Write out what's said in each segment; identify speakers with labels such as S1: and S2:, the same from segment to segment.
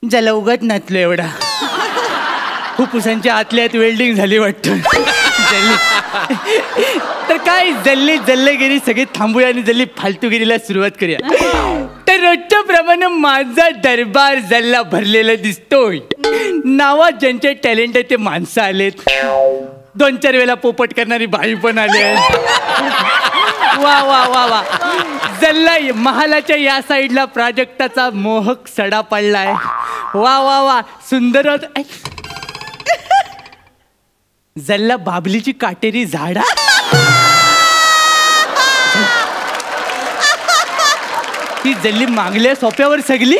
S1: ज्याला उगाच नाचलो एवढा. फुफ्फुसांच्या आतल्यात वेल्डिंग झाली वाटतं. तर काय जल्लेगिरी सगळे थांबूया आणि जल्ली फालतूगिरीला सुरुवात करूया. तर रोजच्या प्रमाणे माझा दरबार जल्ला भरलेला दिसतोय. नावात ज्यांचे टॅलेंट आहे ते माणसं आलेत. 2-4 वेळेला पोपट करणारी बाई पण आली आहे. वा वा वा वा. जल्ला महालाच्या या साईडला प्राजक्ताचा मोहक सडा पडलाय. वा वा वा सुंदर. जल्ला बाबलीची काटेरी झाडा. ती जल्ली मागल्या सोप्यावर सगली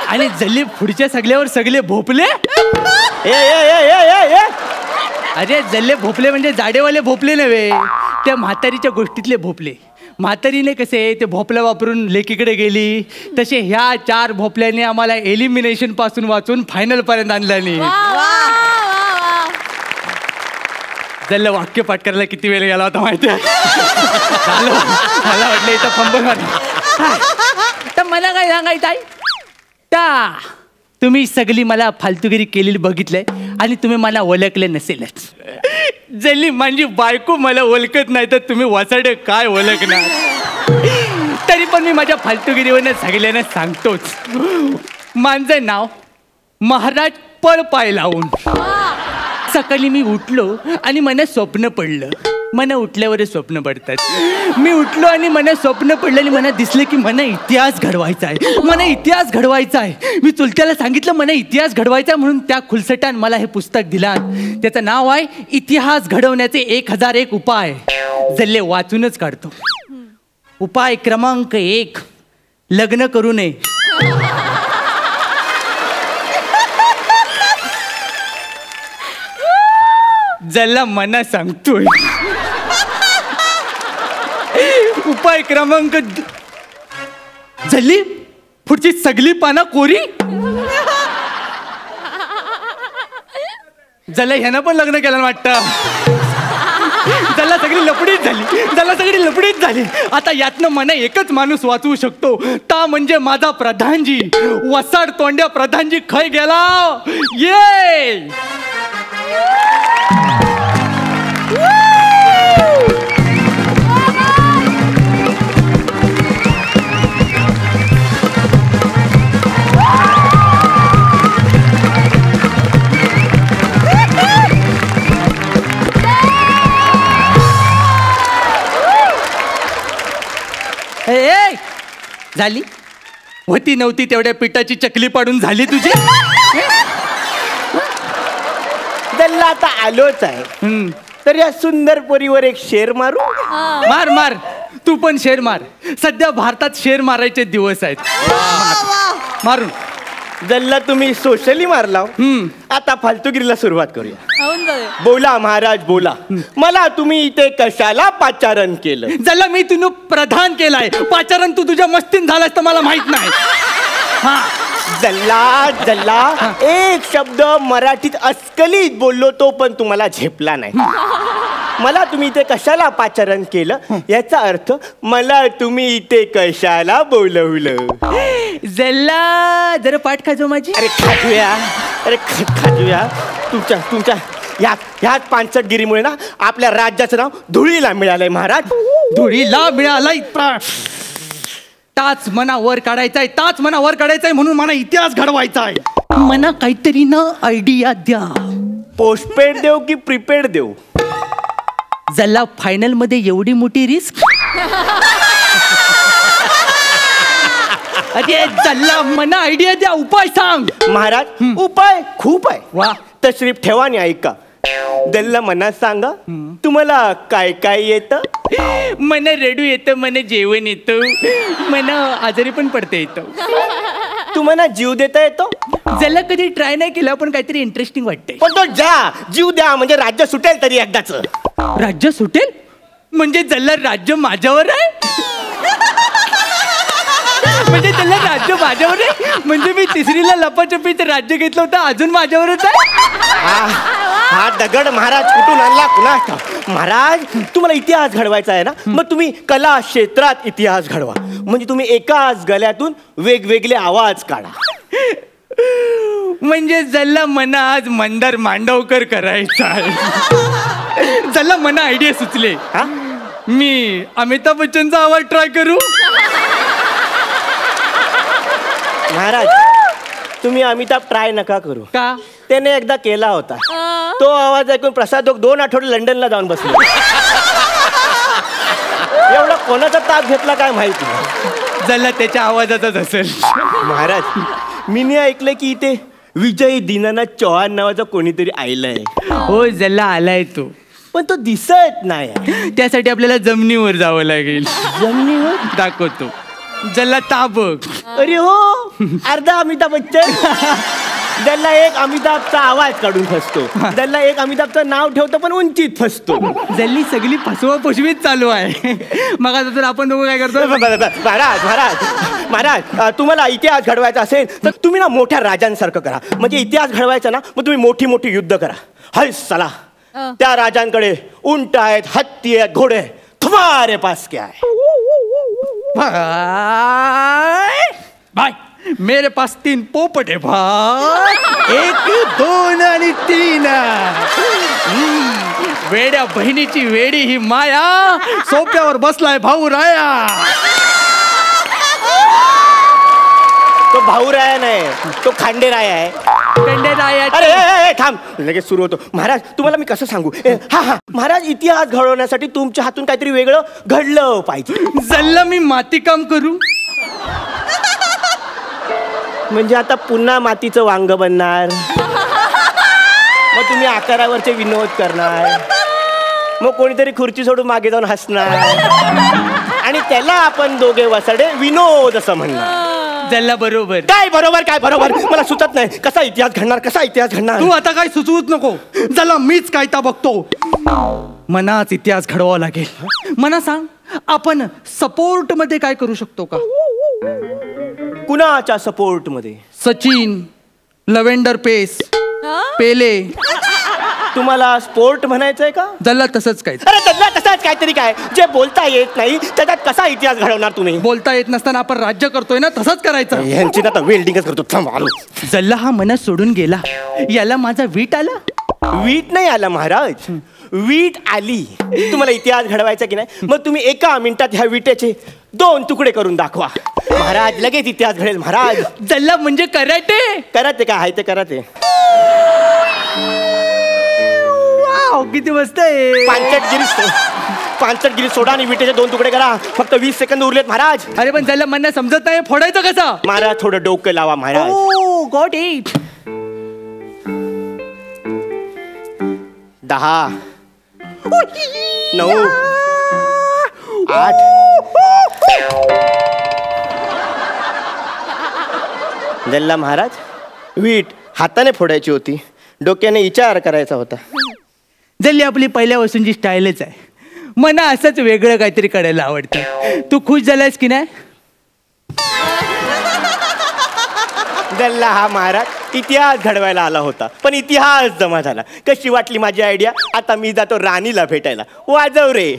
S1: आणि जल्ली पुढच्या सगल्यावर सगळे भोपले. अरे जल्ले भोपले म्हणजे जाडेवाले भोपले नव्हे, त्या म्हातारीच्या गोष्टीतले भोपले. म्हातारीने कसे ते भोपल्या वापरून लेकीकडे गेली, तसे ह्या 4 भोपल्याने आम्हाला एलिमिनेशन पासून वाचून फायनल पर्यंत आणल्याने. जल्ला वाक्य पाठ करायला किती वेळ गेला होता माहिती आहे. मला वाटलं इथं फंबल मार. तर मला काय सांगायचं आहे, तुम्ही सगळी मला फालतूगिरी केलेली बघितलंय आणि तुम्ही मला ओळखले नसेलच. जल्ली माझी बायको मला ओळखत नाही तर तुम्ही वासाडे काय ओळखणार. तरी पण मी माझ्या फालतूगिरीवरनं सगळ्यांना सांगतोच. माझं नाव महाराज पळपाय लावून. सकाळी मी उठलो आणि मला स्वप्न पडलं. मला उठल्यावरच स्वप्न पडतात. मी उठलो आणि मला स्वप्न पडलं आणि मला दिसलं की मला इतिहास घडवायचा आहे. मला इतिहास घडवायचा आहे. मी चुलत्याला सांगितलं मला इतिहास घडवायचा आहे म्हणून त्या खुलसटान मला हे पुस्तक दिलं. त्याचं नाव आहे इतिहास घडवण्याचे 1001 उपाय. जल्ले वाचूनच काढतो. उपाय क्रमांक 1, लग्न करू नये. जल्ला मना सांगतोय. उपाय क्रमांक जल्ली पुढची सगळी पानं कोरी. जल्ला ह्यानं पण लग्न केलं वाटतं. जल्ला सगळी लपडीच झाली. आता यातनं मना एकच माणूस वाचवू शकतो, ता म्हणजे माझा प्रधानजी. वसाड तोंड्या प्रधानजी खय गेला. ये झाली होती नव्हती तेवढ्या पिठाची चकली पाडून झाली तुझी.
S2: जल्ला आता आलोच आहे तर या सुंदर पोरीवर एक शेर मारू.
S1: मार मार तू पण शेर मार. सध्या भारतात शेर मारायचे दिवस आहेत. मारून
S2: जल्ला तुम्ही सोशली मारला. आता फालतूगिरीला सुरुवात करूया. बोला महाराज बोला. मला तुम्ही इथे कशाला पाचारण केलं.
S1: जल्ला मी तुला प्रधान केलाय. पाचारण तू तुझ्या मस्तीन झालास तर मला माहित नाही. हा
S2: जल्ला एक शब्द मराठीत अस्खलित बोललो तो पण तुम्हाला झेपला नाही. मला तुम्ही इथे कशाला पाचारण केलं याचा अर्थ मला तुम्ही इथे कशाला बोलवलं.
S1: जल्ला जरा पाठ खाजो माझी.
S2: अरे खाजूया. तुमच्या ह्याच पांचटगिरीमुळे ना आपल्या राज्याचं नाव धुळीला मिळालंय महाराज.
S1: धुळीला मिळालंय. ताच मना वर काढायचाय म्हणून मला इतिहास घडवायचा आहे. मना काहीतरी ना आयडिया द्या.
S2: पोस्टपेड देऊ की प्रीपेड देऊ.
S1: जल्ला फायनल मध्ये एवढी मोठी रिस्क. अरे जल्ला मना आयडिया द्या. उपाय सांग
S2: महाराज. उपाय खूप आहे.
S1: वा
S2: तशरीफ ठेवा आणि ऐका. जल्ला मना सांगा तुम्हाला काय काय येतं.
S1: मला रडू येतं, मला जेवण येतं, मला आजारी पण पडता येतं.
S2: तुम्हाला जीव देता येतो.
S1: जल्ला कधी ट्राय नाही केलं पण काहीतरी इंटरेस्टिंग वाटतंय.
S2: पण तो जीव द्या म्हणजे राज्य सुटेल तरी एकदाच.
S1: राज्य सुटेल म्हणजे जल्ला राज्य माझ्यावर आहे. म्हणजे त्याला राज्य माझ्यावर आहे. म्हणजे मी तिसरीला लपाछपीच राज्य घेतलं होतं अजून माझ्यावरच आहे.
S2: हा दगड महाराज कुठून आणला कुणा. महाराज तुम्हाला इतिहास घडवायचा आहे ना मग तुम्ही कला क्षेत्रात इतिहास घडवा. म्हणजे तुम्ही एकाच गळ्यातून वेगवेगळे आवाज काढा.
S1: म्हणजे जल्ला मना आज मंदार मांडवकर करायचा आहे. जल्ला मना आयडिया सुचले.
S2: हा?
S1: मी अमिताभ बच्चनचा आवाज ट्राय करू.
S2: महाराज तुम्ही अमिताभ ट्राय नका करू.
S1: का?
S2: त्याने एकदा केला होता. तो आवाज ऐकून प्रसाद 2 आठवडे लंडनला जाऊन बसले. एवढा कोणाचा ताप घेतला काय माहिती.
S1: जल्ला त्याच्या आवाजाचाच असेल.
S2: महाराज मी ऐकलं की इथे विजय दीनानाथ चौहान नावाचा कोणीतरी आलाय.
S1: हो जल्ला आलाय तो,
S2: पण तो दिसत नाही.
S1: त्यासाठी आपल्याला जमिनीवर जावं लागेल.
S2: जमिनीवर
S1: दाखवतो. जल्ला ताबक.
S2: अरे हो अर्धा अमिताभ बच्चन. त्याला एक अमिताभचा आवाज काढून फसतो, त्याला एक अमिताभचं नाव ठेवतो पण उंचीत फसतो.
S1: जल्ली सगळी फसवा फसवीत चालू आहे. मग आता तर आपण दोघं काय करतो.
S2: महाराज महाराज महाराज तुम्हाला इतिहास घडवायचा असेल तर तुम्ही ना मोठ्या राजांसारखं करा. म्हणजे इतिहास घडवायचा ना मग तुम्ही मोठी मोठी युद्ध करा. हाय चला त्या राजांकडे उंट आहेत, हत्ती आहेत, घोडे आहेत. तुम्हारे पास क्या है?
S1: भाई मेरे पास 3 पोपट है भाई. 1 2 आणि 3. वेड्या बहिणीची वेडी ही माया, सोप्यावर बसलाय भाऊ राया.
S2: तो भाऊ राया नाही, तो खांडे राया आहे. अरे थांब लगेच सुरू होतो. महाराज तुम्हाला मी कसं सांगू. हा हा महाराज इतिहास घडवण्यासाठी तुमच्या हातून काहीतरी वेगळं घडलं पाहिजे.
S1: जल्ला मी माती काम करू.
S2: म्हणजे आता पुन्हा मातीचं वांग बनणार, मग तुम्ही आकारावरचे विनोद करणार, मग कोणीतरी खुर्ची सोडून मागे जाऊन हसणार आणि त्याला आपण दोघे वसाडे विनोद असं म्हणणार.
S1: जल्ला बरोबर.
S2: काय बरोबर काय बरोबर मला सुचत नाही. कसा इतिहास घडणार, कसा इतिहास घडणार.
S1: तू आता काय सुचवूच नको. जल्ला मीच कायता बघतो. मनाच इतिहास घडवावा लागेल. मना सांग आपण सपोर्ट मध्ये काय करू शकतो का.
S2: कुणाच्या सपोर्ट मध्ये.
S1: सचिन, लव्हेंडर पेस, पेले.
S2: तुम्हाला स्पोर्ट म्हणायचंय का.
S1: जल्ला तसंच काय.
S2: अरे त्याला तसाच काहीतरी काय जे बोलता येत नाही त्याच्यात कसा इतिहास घडवणार तुम्ही.
S1: बोलता येत नसताना आपण राज्य करतोय ना, तसंच करायचं.
S2: यांची ना वेल्डिंगच करतो.
S1: जल्ला हा मनात सोडून गेला. याला माझा वीट आला.
S2: वीट नाही आला महाराज, वीट आली. तुम्हाला इतिहास घडवायचा की नाही मग तुम्ही एका मिनिटात ह्या विटेचे 2 तुकडे करून दाखवा. महाराज लगेच इतिहास घडेल. महाराज
S1: जल्ला म्हणजे कराटे.
S2: कराटे काय आहे ते कराटे.
S1: किती मस्त आहे.
S2: 5 गिरी सोडा आणि विटेचे 2 तुकडे करा. फक्त 20 सेकंद उरलेत महाराज.
S1: अरे पण जल्ला मला समजत नाही फोडायचं कसं.
S2: महाराज थोडं डोकं लावा महाराज.
S1: Got it.
S2: 10 9 8 जल्ला महाराज वीट हाताने फोडायची होती, डोक्याने विचार करायचा होता.
S1: जल्ली आपली पहिल्या वस्तूंची स्टाईलच आहे. मला असंच वेगळं काहीतरी करायला आवडतं. तू खुश झालायस की नाही.
S2: जल्ला हा महाराज इतिहास घडवायला आला होता पण इतिहास जमा झाला. कशी वाटली माझी आयडिया. आता मी जातो राणीला भेटायला. वाजव रे.